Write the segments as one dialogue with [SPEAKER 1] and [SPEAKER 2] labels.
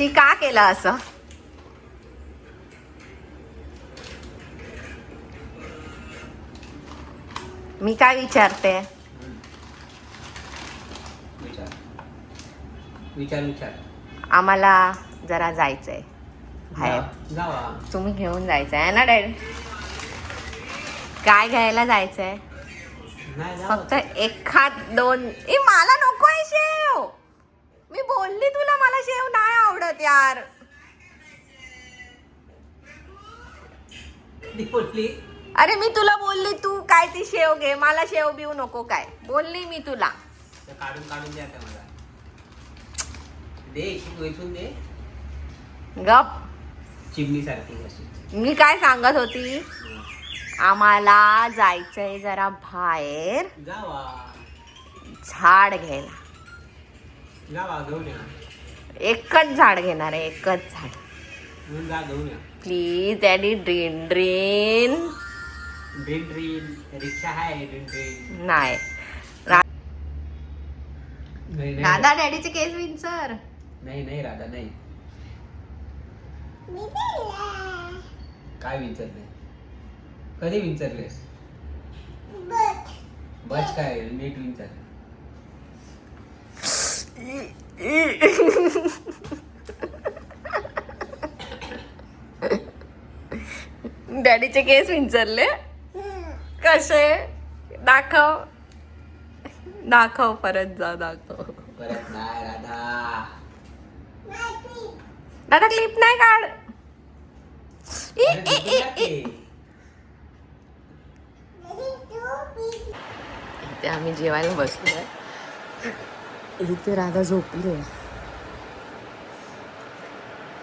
[SPEAKER 1] शी का केलं असं? मी काय विचारते?
[SPEAKER 2] विचार.
[SPEAKER 1] आम्हाला जरा जायचंय बाहेर.
[SPEAKER 2] जावा.
[SPEAKER 1] तुम्ही घेऊन जायचंय आहे ना डॅडी? काय घ्यायला जायचंय? फक्त एखाद दोन. मला नको आहे शेव. मी बोलली तुला मला शेव नाही आवडत यार.
[SPEAKER 2] बोलली
[SPEAKER 1] अरे मी तुला बोलली तू काय ती शेव घे, मला शेव बिऊ नको काय बोलली मी तुला.
[SPEAKER 2] काढून द्या मला. दे वेचून दे.
[SPEAKER 1] गप.
[SPEAKER 2] चिमणी सारखी.
[SPEAKER 1] मी काय सांगत होती, आम्हाला जायचंय जरा बाहेर
[SPEAKER 2] जावा.
[SPEAKER 1] झाड घ्यायला.
[SPEAKER 2] जावा घेऊन या.
[SPEAKER 1] एकच झाड घेणार आहे, एकच झाड.
[SPEAKER 2] घेऊन या
[SPEAKER 1] प्लीज डॅडी. ड्रीन
[SPEAKER 2] रिक्षा आहे. ड्रीन
[SPEAKER 1] नाही. राधा डॅडीचे केस विंचर.
[SPEAKER 2] नाही राधा नाही. काय विचारले? कधी विचारलेस? बच काय नीट विचार.
[SPEAKER 1] डॅडीचे केस विंचरले कसे? दाखव परत जा. दाखव
[SPEAKER 2] परत नाही
[SPEAKER 1] दादा क्लिप नाही काढ. इथे आम्ही जेवायला बसलोय. इथे राधा झोपली.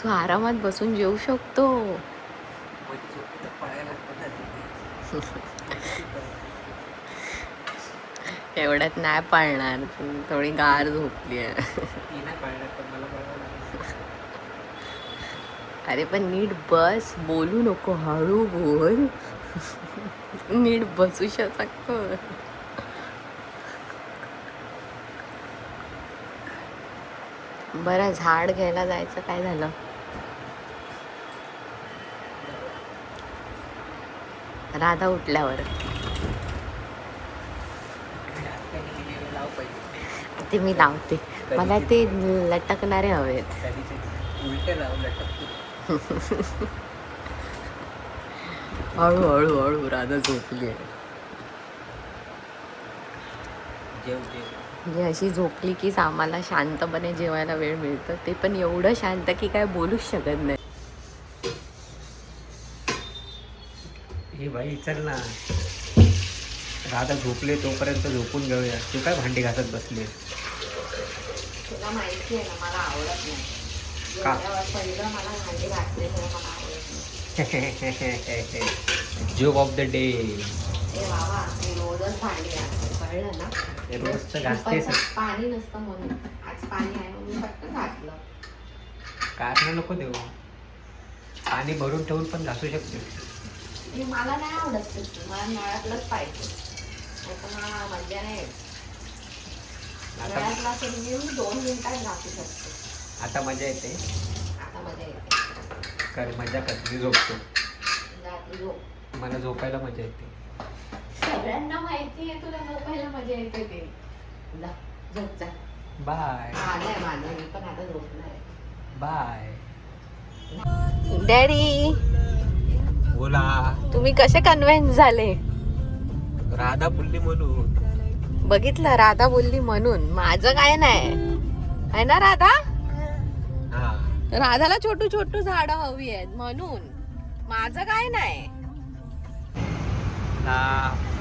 [SPEAKER 1] तू आरामात बसून जेवू शकतो. एवढ्यात नाही पळणार. थोडी गार झोपली आहे. अरे पण नीट बस. बोलू नको, हळू बोल. नीट बसू शकतो. बरं झाड घ्यायला जायचं काय झालं? राधा उठल्यावर ते मी लावते. मला ते लटकणारे हवेत. हळू राधा झोपली. म्हणजे अशी झोपली की आम्हाला शांतपणे जेवायला वेळ मिळतं. ते पण एवढं शांत की काय बोलूच शकत नाही.
[SPEAKER 2] हे भाई चल ना. राधा झोपले तोपर्यंत झोपून घेऊया. तू काय भांडी घासत बसली?
[SPEAKER 1] तुला माहिती आहे ना मला आवडत नाही.
[SPEAKER 2] का?
[SPEAKER 1] पहिलं मला भांडी घासले मला आवडत नाही.
[SPEAKER 2] Joke of the day.
[SPEAKER 1] बाबा मी रोजच भांडी घासते कळलं ना.
[SPEAKER 2] रोजचं घासतेस.
[SPEAKER 1] पाणी नसतं म्हणून. आज पाणी आहे म्हणून फक्त घासलं.
[SPEAKER 2] कारण नको देऊ. पाणी भरून ठेवून पण घासू शकते.
[SPEAKER 1] मला नाही आवडत ते. मला नळातलंच पाहिजे. मला मजा नाही. नळातला असेल मी 2 मिनिटात घासू शकते.
[SPEAKER 2] आता मजा येते.
[SPEAKER 1] आता मजा येते.
[SPEAKER 2] कर मजा कर. मी झोपतो.
[SPEAKER 1] झोप.
[SPEAKER 2] मला झोपायला मजा येते.
[SPEAKER 1] सगळ्यांना माहिती आहे तुला झोपायला मजा येते ते. जा झोप जा.
[SPEAKER 2] बाय.
[SPEAKER 1] आलंय माझं. मी पण आता झोपणार आहे.
[SPEAKER 2] बाय.
[SPEAKER 1] डॅडी
[SPEAKER 2] बोला.
[SPEAKER 1] तुम्ही कसे कन्व्हिन्स झाले?
[SPEAKER 2] राधा बोलली म्हणून.
[SPEAKER 1] बघितलं राधा बोलली म्हणून. माझं काय नाही आहे ना राधा. राधाला छोटू छोटू झाडं हवी आहेत म्हणून. माझं काय नाही.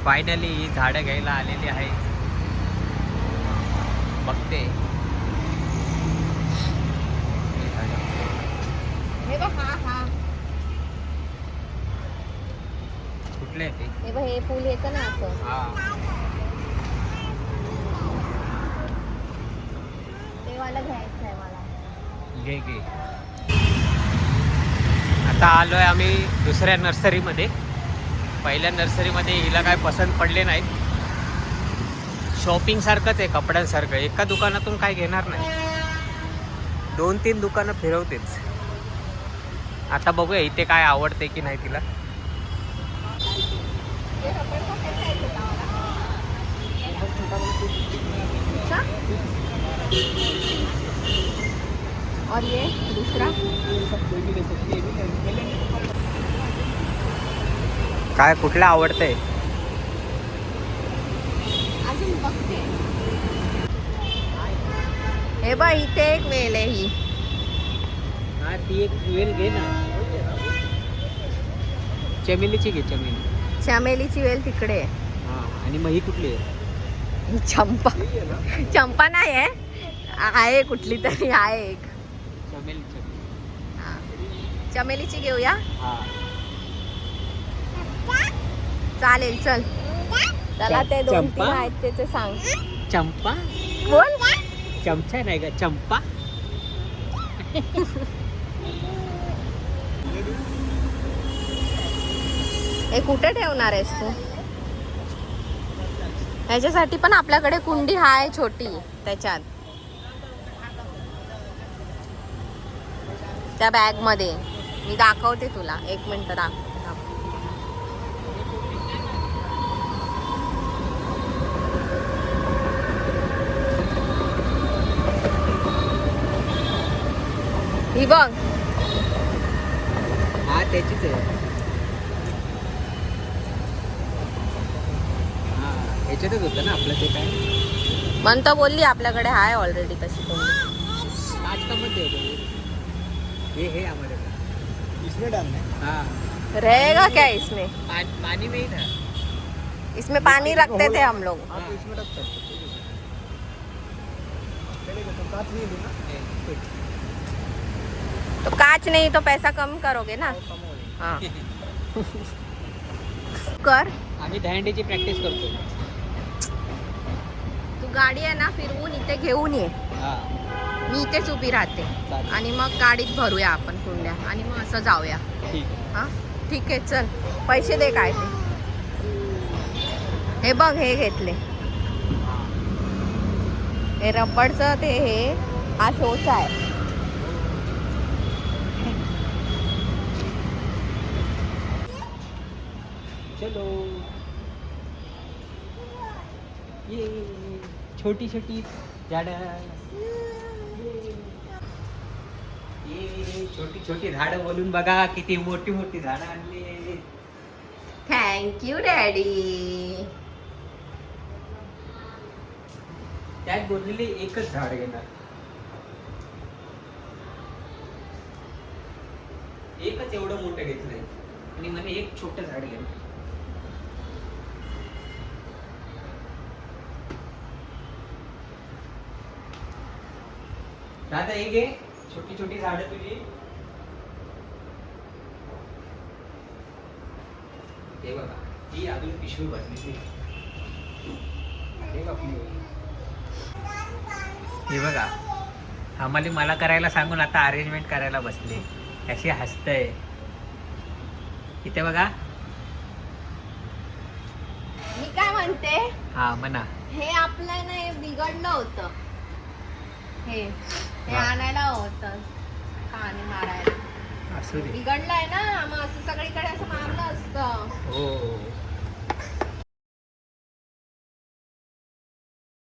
[SPEAKER 2] फायनली ही झाडं घ्यायला आलेली आहे. बघते.
[SPEAKER 1] हे बघ. हा
[SPEAKER 2] कुठले आहे ते?
[SPEAKER 1] हे बघ. हे फुल येतं ना असं. ते वाला घ्यायचं आहे मला.
[SPEAKER 2] घे. आता आलोय आम्ही दुसऱ्या नर्सरीमध्ये. पहिल्या नर्सरीमध्ये हिला काय पसंत पडले नाहीत. शॉपिंग सारखंच आहे, कपड्यांसारखं. एका दुकानातून काय घेणार नाही. 2-3 दुकानं फिरवतेच. आता बघूया इथे काय आवडते की नाही तिला.
[SPEAKER 1] और ये दूसरा
[SPEAKER 2] काय कुठलं आवडतंय?
[SPEAKER 1] अजून बघते. हे बघ इथे एक वेल आहे ही.
[SPEAKER 2] हा ती एक वेल घे ना. चमेलीची घे चमेली.
[SPEAKER 1] चमेलीची वेल तिकडे आहे.
[SPEAKER 2] हा आणि मग ही कुठली आहे?
[SPEAKER 1] ही चंपा. चंपा नाही आहे, आहे कुठली तरी आहे एक.
[SPEAKER 2] चमेली चमेली.
[SPEAKER 1] हा. चमेलीची घेऊया.
[SPEAKER 2] हा
[SPEAKER 1] चालेल चल. त्याला ते 2-3
[SPEAKER 2] चंपा?
[SPEAKER 1] आहेत त्याचे सांग.
[SPEAKER 2] चंपा
[SPEAKER 1] बोल.
[SPEAKER 2] चमचा नाही का चंपा.
[SPEAKER 1] हे कुठे ठेवणार आहेस तू? ह्याच्यासाठी पण आपल्याकडे कुंडी आहे छोटी, त्याच्यात त्या बॅग मध्ये मी दाखवते तुला. 1 मिनिट दाखवते. ही बघ.
[SPEAKER 2] हा त्याचीच आहे. हा ह्याच्यातच होतं ना आपलं ते काय
[SPEAKER 1] म्हणतो बोलली आपल्याकडे आहे ऑलरेडी तशी कुंडी.
[SPEAKER 2] आज का मध्ये हे हमारे इसमें डालना है. हाँ
[SPEAKER 1] रहेगा क्या इसमें?
[SPEAKER 2] पानी में ही था.
[SPEAKER 1] इसमें पानी रखते थे हम लोग.
[SPEAKER 2] हाँ इसमें रख सकते.
[SPEAKER 1] तो कांच नहीं तो पैसा कम करोगे ना. हाँ. कर.
[SPEAKER 2] आम्ही दहीहंडीची प्रॅक्टिस करतो.
[SPEAKER 1] तू गाडी आहे ना फिरवून इथे घेऊन ये.
[SPEAKER 2] हा
[SPEAKER 1] मी इथेच उभी राहते
[SPEAKER 2] चालेल.
[SPEAKER 1] आणि मग गाडीत भरूया आपण कुंड्या आणि मग असं जाऊया.
[SPEAKER 2] ठीक आहे.
[SPEAKER 1] हा ठीक आहे चल. पैसे दे काय ते. हे बघ हे घेतले. हे रबडचं ते हे हा शोचा आहे.
[SPEAKER 2] चलो ये छोटी छोटी झाडं. ये छोटी छोटी झाडं बोलून बघा किती मोठी मोठी झाडं आणली.
[SPEAKER 1] Thank you daddy.
[SPEAKER 2] त्यात बोललेले एकच झाड घेणार. एकच एवढं मोठं घेतलंय आणि मला एक छोटं झाड घेणार. दादा हे घे छोटी छोटी झाडं तुझी. हे बघा ही अजून पिशवी भरली. हे बघा आम्हाला मला करायला सांगून आता अरेंजमेंट करायला बसले. अशी हसतय. इथे बघा.
[SPEAKER 1] मी काय म्हणते,
[SPEAKER 2] हा म्हणा.
[SPEAKER 1] हे आपलं नाही बिघडलं होतं. हे
[SPEAKER 2] हा.
[SPEAKER 1] आणायला होतं पाणी मारायला.
[SPEAKER 2] असू दे.
[SPEAKER 1] बिघडलंय ना, मग असं सगळीकडे असं मारलं असतं.
[SPEAKER 2] हो